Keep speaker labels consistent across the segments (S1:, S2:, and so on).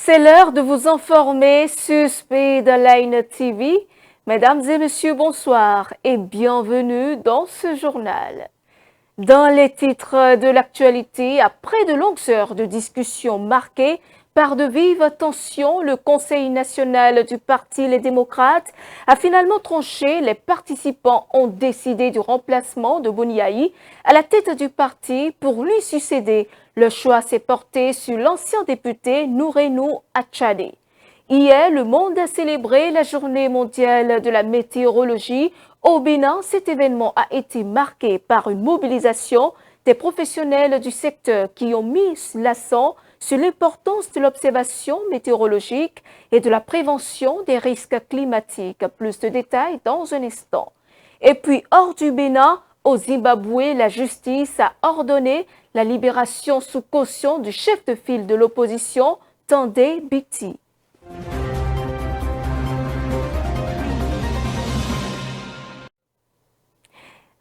S1: C'est l'heure de vous informer sur Speedline TV. Mesdames et messieurs, bonsoir et bienvenue dans ce journal. Dans les titres de l'actualité, après de longues heures de discussion marquées par de vives tensions, le Conseil national du Parti Les Démocrates a finalement tranché. Les participants ont décidé du remplacement de Boni Yayi à la tête du parti pour lui succéder. Le choix s'est porté sur l'ancien député Nourenou Achadé. Hier, le monde a célébré la journée mondiale de la météorologie. Au Bénin, cet événement a été marqué par une mobilisation des professionnels du secteur qui ont mis l'accent sur l'importance de l'observation météorologique et de la prévention des risques climatiques. Plus de détails dans un instant. Et puis, hors du Bénin, au Zimbabwe, la justice a ordonné la libération sous caution du chef de file de l'opposition, Tandé Biti.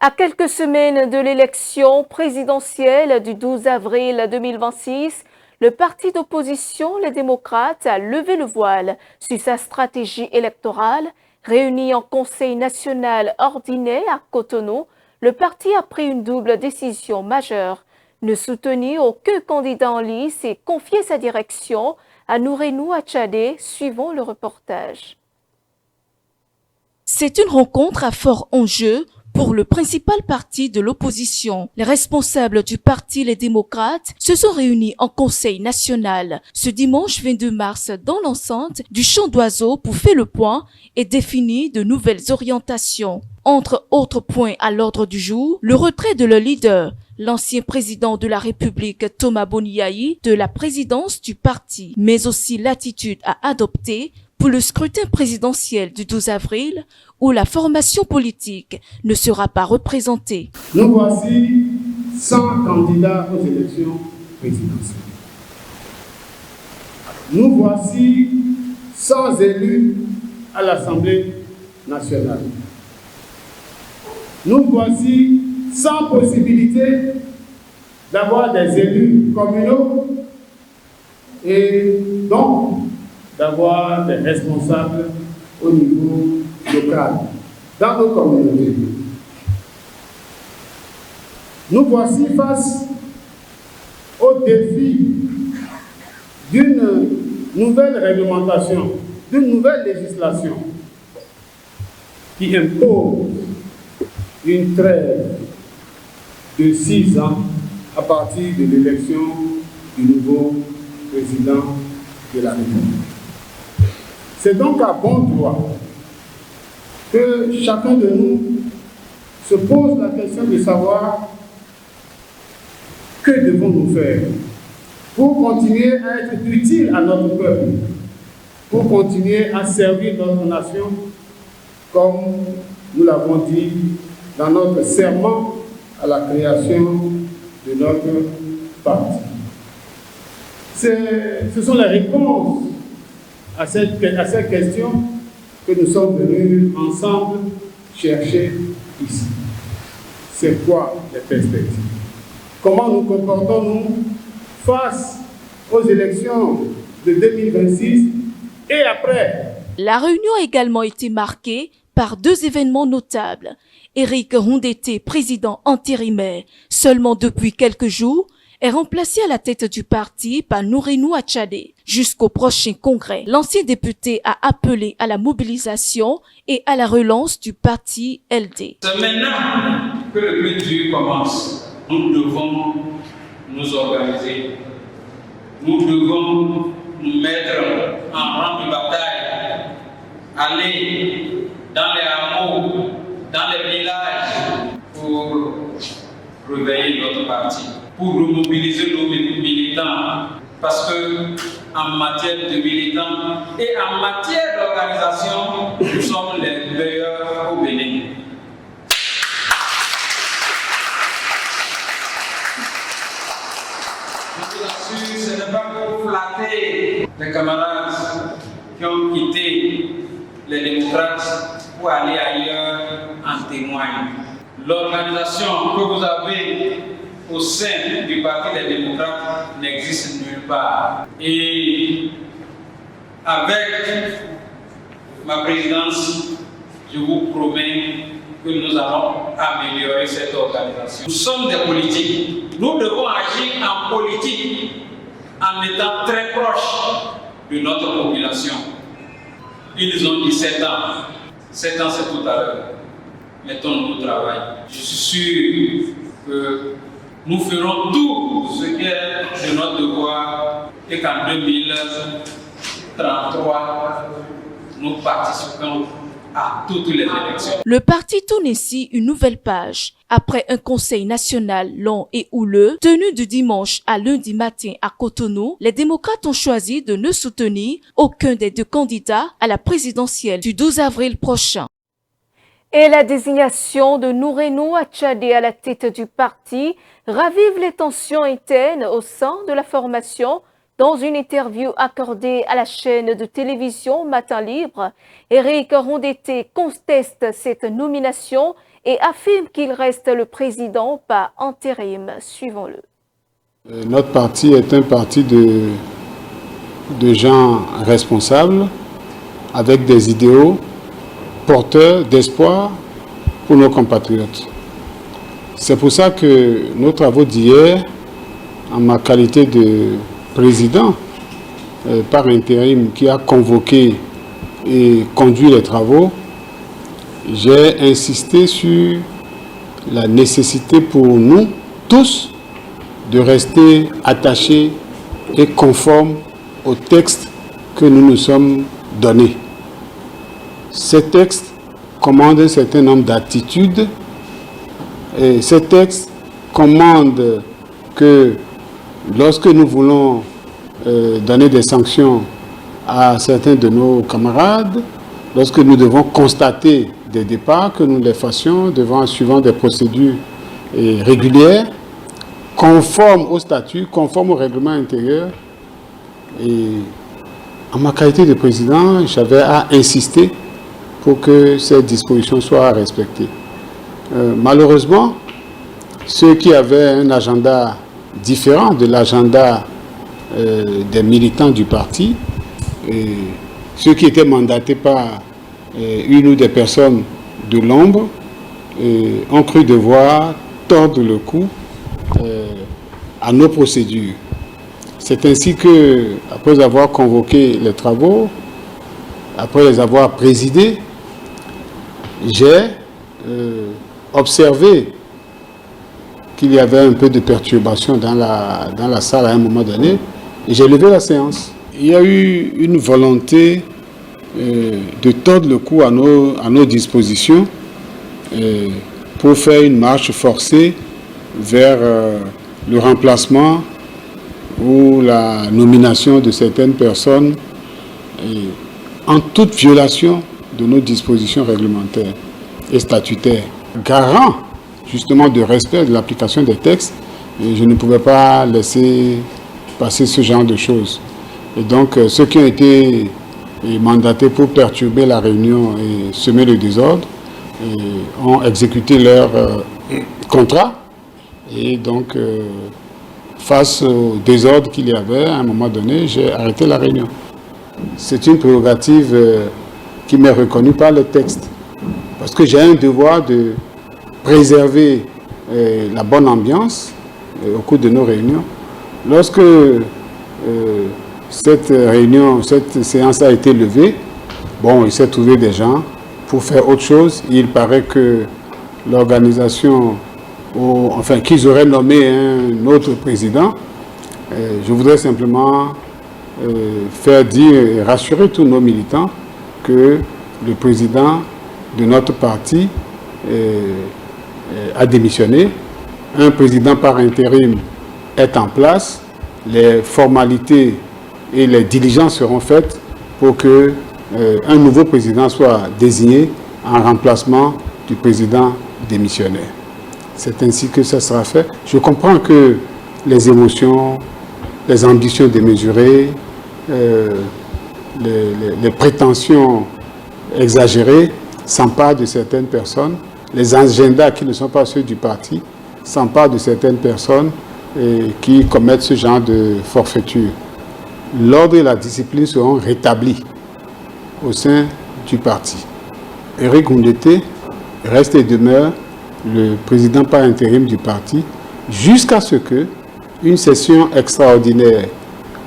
S1: À quelques semaines de l'élection présidentielle du 12 avril 2026, le parti d'opposition, les démocrates, a levé le voile sur sa stratégie électorale. Réuni en Conseil national ordinaire à Cotonou, le parti a pris une double décision majeure: ne soutenir aucun candidat en lice et confier sa direction à Nourenou Achadé, suivant le reportage.
S2: C'est une rencontre à fort enjeu pour le principal parti de l'opposition. Les responsables du parti Les Démocrates se sont réunis en Conseil national ce dimanche 22 mars dans l'enceinte du Chant d'Oiseaux pour faire le point et définir de nouvelles orientations. Entre autres points à l'ordre du jour, le retrait de leur leader, l'ancien président de la République Thomas Boni Yayi, de la présidence du parti, mais aussi l'attitude à adopter pour le scrutin présidentiel du 12 avril, où la formation politique ne sera pas représentée.
S3: Nous voici 100 candidats aux élections présidentielles. Nous voici 100 élus à l'Assemblée nationale. Nous voici 100 possibilités d'avoir des élus communaux et donc d'avoir des responsables au niveau local, dans nos communautés. Nous voici face au défi d'une nouvelle réglementation, d'une nouvelle législation qui impose une trêve de 6 ans à partir de l'élection du nouveau président de la République. C'est donc à bon droit que chacun de nous se pose la question de savoir que devons-nous faire pour continuer à être utile à notre peuple, pour continuer à servir notre nation comme nous l'avons dit dans notre serment à la création de notre parti. Ce sont les réponses à cette question que nous sommes venus ensemble chercher ici. C'est quoi les perspectives? Comment nous comportons-nous face aux élections de 2026 et après?
S2: La réunion a également été marquée par 2 événements notables. Éric Rondeté, président intérimaire seulement depuis quelques jours, est remplacé à la tête du parti par Nourenou Achadé. Jusqu'au prochain congrès, l'ancien député a appelé à la mobilisation et à la relance du parti LD.
S4: C'est maintenant que le plus dur commence. Nous devons nous organiser. Nous devons nous mettre en rang de bataille, aller dans les hameaux, dans les villages pour réveiller notre parti, pour remobiliser nos militants, parce que en matière de militants et en matière d'organisation, nous sommes les meilleurs au Bénin. Je vous assure, ce n'est pas pour flatter les camarades qui ont quitté les démocrates pour aller ailleurs en témoigne. L'organisation que vous avez au sein du Parti des démocrates n'existe nulle part. Et avec ma présidence, je vous promets que nous allons améliorer cette organisation. Nous sommes des politiques. Nous devons agir en politique en étant très proches de notre population. Ils ont 17 ans. 7 ans, c'est tout à l'heure. Mettons-nous au travail. Je suis sûr que nous ferons tout ce qui est de notre devoir et qu'en 2033, nous participerons à toutes les élections.
S2: Le parti tourne ainsi une nouvelle page. Après un conseil national long et houleux, tenu de dimanche à lundi matin à Cotonou, les démocrates ont choisi de ne soutenir aucun des deux candidats à la présidentielle du 12 avril prochain.
S1: Et la désignation de Nourenou Achadé à la tête du parti ravive les tensions internes au sein de la formation. Dans une interview accordée à la chaîne de télévision Matin Libre, Éric Rondeté conteste cette nomination et affirme qu'il reste le président par intérim. Suivons-le.
S3: Notre parti est un parti de gens responsables, avec des idéaux porteurs d'espoir pour nos compatriotes. C'est pour ça que nos travaux d'hier, en ma qualité de président par intérim qui a convoqué et conduit les travaux, j'ai insisté sur la nécessité pour nous tous de rester attachés et conformes au texte que nous nous sommes donnés. Ces textes commandent un certain nombre d'attitudes et ces textes commandent que lorsque nous voulons donner des sanctions à certains de nos camarades, lorsque nous devons constater des départs, que nous les fassions suivant des procédures régulières, conformes au statut, conformes au règlement intérieur. Et en ma qualité de président, j'avais à insister pour que ces dispositions soient respectées. Malheureusement, ceux qui avaient un agenda différent de l'agenda des militants du parti, ceux qui étaient mandatés par une ou des personnes de l'ombre, ont cru devoir tordre le cou à nos procédures. C'est ainsi que, après avoir convoqué les travaux, après les avoir présidés, j'ai observé qu'il y avait un peu de perturbation dans la salle à un moment donné, et j'ai levé la séance. Il y a eu une volonté de tordre le cou à nos dispositions pour faire une marche forcée vers le remplacement ou la nomination de certaines personnes en toute violation de nos dispositions réglementaires et statutaires. Garant justement de respect de l'application des textes, et je ne pouvais pas laisser passer ce genre de choses. Et donc ceux qui ont été mandatés pour perturber la réunion et semer le désordre ont exécuté leur contrat, et donc face au désordre qu'il y avait, à un moment donné, j'ai arrêté la réunion. C'est une prérogative qui m'est reconnue par le texte, parce que j'ai un devoir de préserver la bonne ambiance au cours de nos réunions. Lorsque cette séance a été levée, bon, il s'est trouvé des gens pour faire autre chose. Il paraît que l'organisation, enfin qu'ils auraient nommé un autre président. Je voudrais simplement faire dire et rassurer tous nos militants que le président de notre parti a démissionné. Un président par intérim est en place. Les formalités et les diligences seront faites pour que un nouveau président soit désigné en remplacement du président démissionnaire. C'est ainsi que ça sera fait. Je comprends que les émotions, les ambitions démesurées, les prétentions exagérées s'emparent de certaines personnes. Les agendas qui ne sont pas ceux du parti s'emparent de certaines personnes qui commettent ce genre de forfaiture. l'ordre et la discipline seront rétablis au sein du parti. Éric Ndoundete reste et demeure le président par intérim du parti jusqu'à ce que une session extraordinaire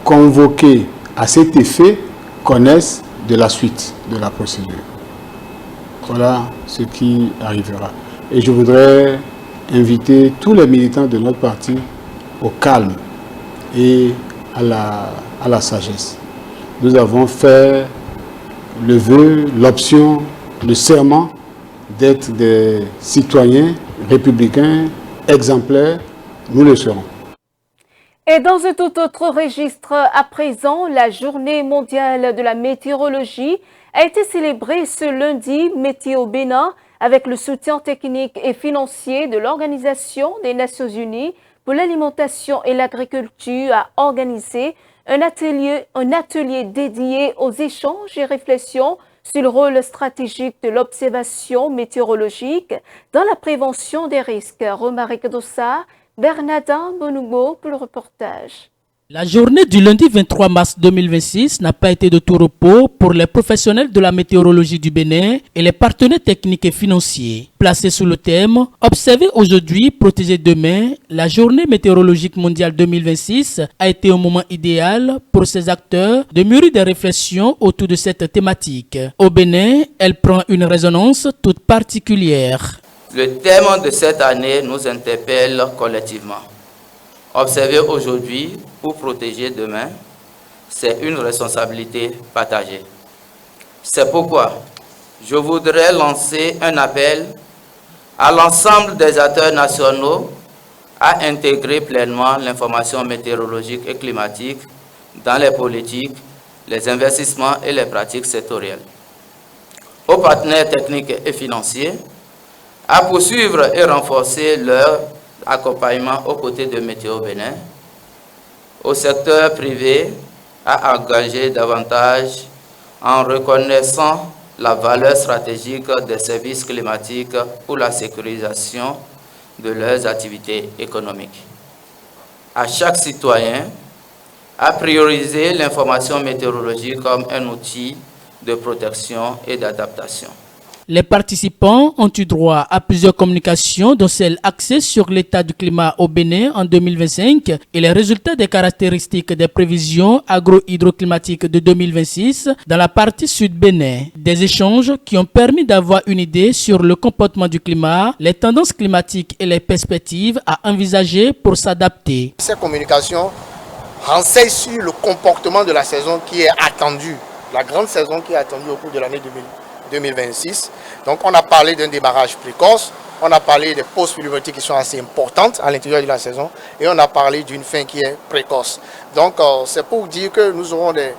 S3: convoquée à cet effet connaisse de la suite de la procédure. Voilà ce qui arrivera. Et je voudrais inviter tous les militants de notre parti au calme et à la sagesse. Nous avons fait le vœu, l'option, le serment d'être des citoyens républicains exemplaires. Nous le serons.
S1: Et dans un tout autre registre, à présent, la Journée mondiale de la météorologie a été célébrée ce lundi Météo Bénin avec le soutien technique et financier de l'Organisation des Nations Unies pour l'alimentation et l'agriculture a organisé un atelier dédié aux échanges et réflexions sur le rôle stratégique de l'observation météorologique dans la prévention des risques. Romaric Dossard, Bernardin Bonougo pour le reportage.
S5: La journée du lundi 23 mars 2026 n'a pas été de tout repos pour les professionnels de la météorologie du Bénin et les partenaires techniques et financiers. Placée sous le thème « Observer aujourd'hui, protéger demain », la journée météorologique mondiale 2026 a été un moment idéal pour ces acteurs de mûrir des réflexions autour de cette thématique. Au Bénin, elle prend une résonance toute particulière.
S6: Le thème de cette année nous interpelle collectivement. Observer aujourd'hui pour protéger demain, c'est une responsabilité partagée. C'est pourquoi je voudrais lancer un appel à l'ensemble des acteurs nationaux à intégrer pleinement l'information météorologique et climatique dans les politiques, les investissements et les pratiques sectorielles. Aux partenaires techniques et financiers, à poursuivre et renforcer leur accompagnement aux côtés de Météo Bénin, au secteur privé à engager davantage en reconnaissant la valeur stratégique des services climatiques pour la sécurisation de leurs activités économiques. À chaque citoyen à prioriser l'information météorologique comme un outil de protection et d'adaptation.
S5: Les participants ont eu droit à plusieurs communications, dont celle axée sur l'état du climat au Bénin en 2025 et les résultats des caractéristiques des prévisions agro-hydroclimatiques de 2026 dans la partie sud Bénin. Des échanges qui ont permis d'avoir une idée sur le comportement du climat, les tendances climatiques et les perspectives à envisager pour s'adapter.
S7: Ces communications renseignent sur le comportement de la saison qui est attendue, la grande saison qui est attendue au cours de l'année 2026. Donc on a parlé d'un démarrage précoce, on a parlé des pauses pluviométriques qui sont assez importantes à l'intérieur de la saison et on a parlé d'une fin qui est précoce. Donc c'est pour dire que nous aurons des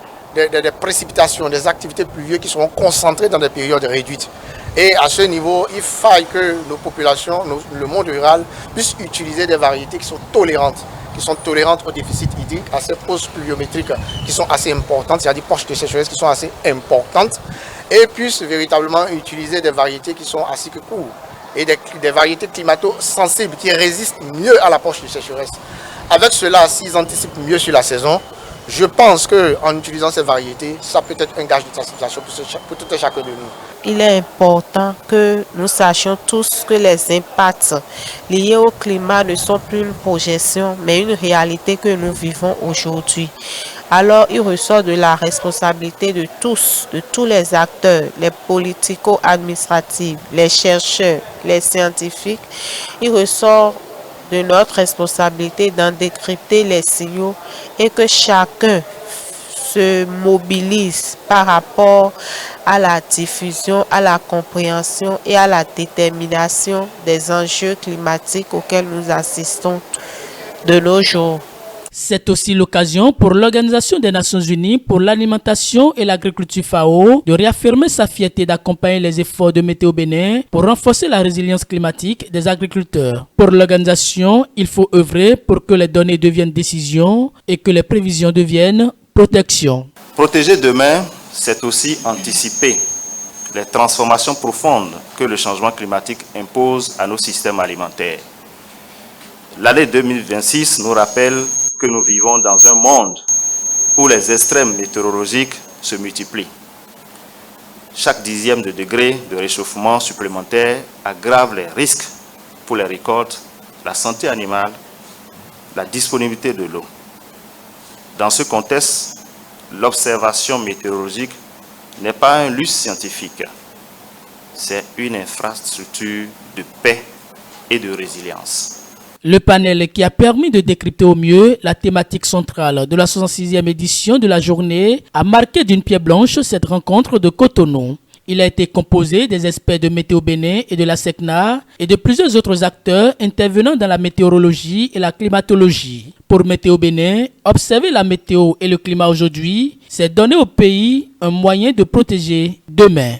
S7: précipitations, des activités pluvieuses qui seront concentrées dans des périodes réduites. Et à ce niveau, il faille que nos populations, le monde rural, puissent utiliser des variétés qui sont tolérantes au déficit hydrique, à ces pauses pluviométriques qui sont assez importantes, c'est-à-dire poches de sécheresse qui sont assez importantes, et puissent véritablement utiliser des variétés qui sont à cycle court et des variétés climato-sensibles qui résistent mieux à la poche de sécheresse. Avec cela, s'ils anticipent mieux sur la saison, je pense qu'en utilisant ces variétés, ça peut être un gage de satisfaction pour tout et chacun de nous.
S8: Il est important que nous sachions tous que les impacts liés au climat ne sont plus une projection, mais une réalité que nous vivons aujourd'hui. Alors, il ressort de la responsabilité de tous les acteurs, les politico-administratifs, les chercheurs, les scientifiques. Il ressort de notre responsabilité d'en décrypter les signaux et que chacun se mobilise par rapport à la diffusion, à la compréhension et à la détermination des enjeux climatiques auxquels nous assistons de nos jours.
S5: C'est aussi l'occasion pour l'Organisation des Nations Unies pour l'alimentation et l'agriculture FAO de réaffirmer sa fierté d'accompagner les efforts de Météo Bénin pour renforcer la résilience climatique des agriculteurs. Pour l'organisation, il faut œuvrer pour que les données deviennent décisions et que les prévisions deviennent protection.
S9: Protéger demain, c'est aussi anticiper les transformations profondes que le changement climatique impose à nos systèmes alimentaires. L'année 2026 nous rappelle que nous vivons dans un monde où les extrêmes météorologiques se multiplient. Chaque dixième de degré de réchauffement supplémentaire aggrave les risques pour les récoltes, la santé animale, la disponibilité de l'eau. Dans ce contexte, l'observation météorologique n'est pas un luxe scientifique, c'est une infrastructure de paix et de résilience.
S5: Le panel qui a permis de décrypter au mieux la thématique centrale de la 66e édition de la journée a marqué d'une pierre blanche cette rencontre de Cotonou. Il a été composé des experts de Météo Bénin et de la SECNA et de plusieurs autres acteurs intervenant dans la météorologie et la climatologie. Pour Météo Bénin, observer la météo et le climat aujourd'hui, c'est donner au pays un moyen de protéger demain.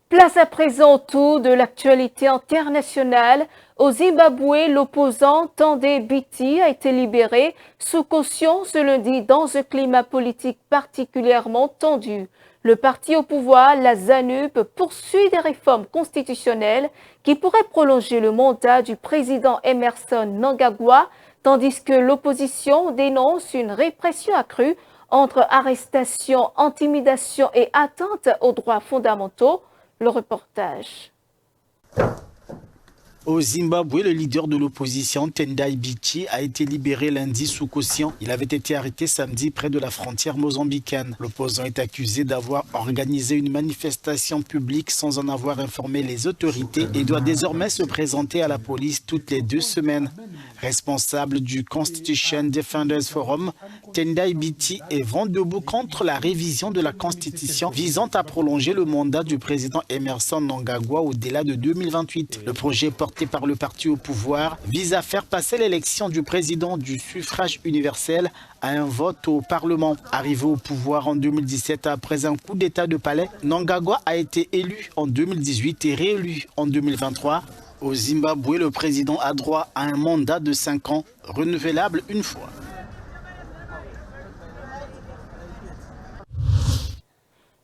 S1: Place à présent au tour de l'actualité internationale. Au Zimbabwe, l'opposant Tendai Biti a été libéré sous caution ce lundi dans un climat politique particulièrement tendu. Le parti au pouvoir, la ZANU-PF, poursuit des réformes constitutionnelles qui pourraient prolonger le mandat du président Emmerson Mnangagwa, tandis que l'opposition dénonce une répression accrue entre arrestations, intimidations et atteintes aux droits fondamentaux. Le reportage.
S10: Au Zimbabwe, le leader de l'opposition, Tendai Biti, a été libéré lundi sous caution. Il avait été arrêté samedi près de la frontière mozambicaine. L'opposant est accusé d'avoir organisé une manifestation publique sans en avoir informé les autorités et doit désormais se présenter à la police toutes les 2 semaines. Responsable du Constitution Defenders Forum, Tendai Biti est vent debout contre la révision de la Constitution visant à prolonger le mandat du président Emmerson Mnangagwa au-delà de 2028. Le projet porté par le parti au pouvoir vise à faire passer l'élection du président du suffrage universel à un vote au Parlement. Arrivé au pouvoir en 2017 après un coup d'état de palais, Mnangagwa a été élu en 2018 et réélu en 2023. Au Zimbabwe, le président a droit à un mandat de 5 ans, renouvelable une fois.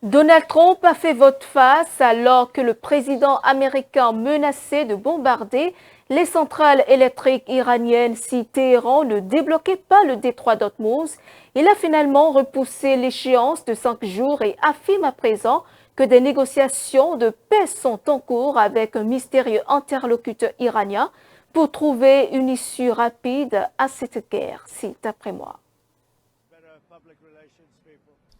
S1: Donald Trump a fait volte-face alors que le président américain menaçait de bombarder les centrales électriques iraniennes si Téhéran ne débloquait pas le détroit d'Ormuz. Il a finalement repoussé l'échéance de 5 jours et affirme à présent que des négociations de paix sont en cours avec un mystérieux interlocuteur iranien pour trouver une issue rapide à cette guerre, cite après moi.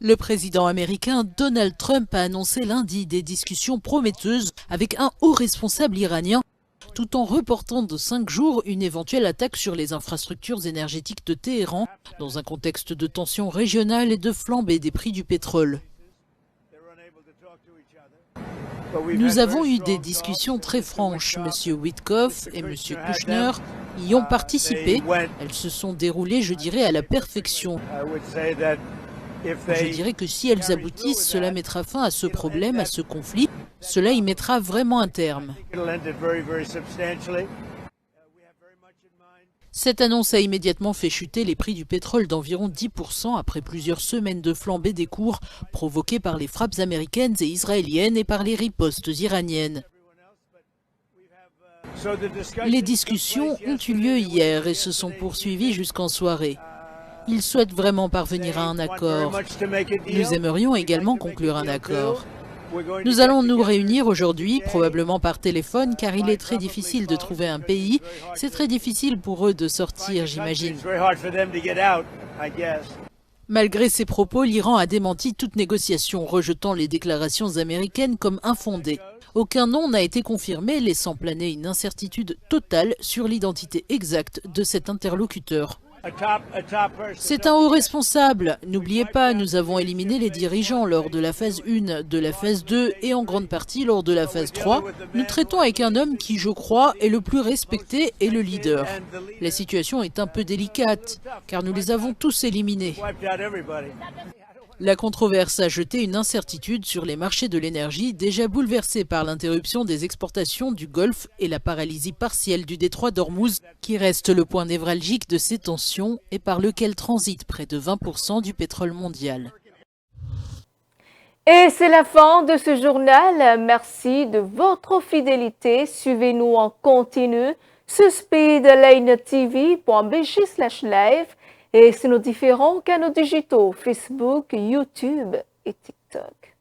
S11: Le président américain Donald Trump a annoncé lundi des discussions prometteuses avec un haut responsable iranien, tout en reportant de 5 jours une éventuelle attaque sur les infrastructures énergétiques de Téhéran, dans un contexte de tensions régionales et de flambée des prix du pétrole. Nous avons eu des discussions très franches. M. Witkoff et M. Kushner y ont participé. Elles se sont déroulées, je dirais, à la perfection. Je dirais que si elles aboutissent, cela mettra fin à ce problème, à ce conflit. Cela y mettra vraiment un terme. Cette annonce a immédiatement fait chuter les prix du pétrole d'environ 10% après plusieurs semaines de flambée des cours provoquées par les frappes américaines et israéliennes et par les ripostes iraniennes. Les discussions ont eu lieu hier et se sont poursuivies jusqu'en soirée. Ils souhaitent vraiment parvenir à un accord. Nous aimerions également conclure un accord. Nous allons nous réunir aujourd'hui, probablement par téléphone, car il est très difficile de trouver un pays. C'est très difficile pour eux de sortir, j'imagine. Malgré ces propos, l'Iran a démenti toute négociation, rejetant les déclarations américaines comme infondées. Aucun nom n'a été confirmé, laissant planer une incertitude totale sur l'identité exacte de cet interlocuteur. C'est un haut responsable. N'oubliez pas, nous avons éliminé les dirigeants lors de la phase 1, de la phase 2 et en grande partie lors de la phase 3. Nous traitons avec un homme qui, je crois, est le plus respecté et le leader. La situation est un peu délicate, car nous les avons tous éliminés. La controverse a jeté une incertitude sur les marchés de l'énergie déjà bouleversés par l'interruption des exportations du Golfe et la paralysie partielle du détroit d'Ormuz, qui reste le point névralgique de ces tensions et par lequel transite près de 20% du pétrole mondial.
S1: Et c'est la fin de ce journal. Merci de votre fidélité. Suivez-nous en continu sur speedlinetv.bj/live et sur nos différents canaux digitaux Facebook, YouTube et TikTok.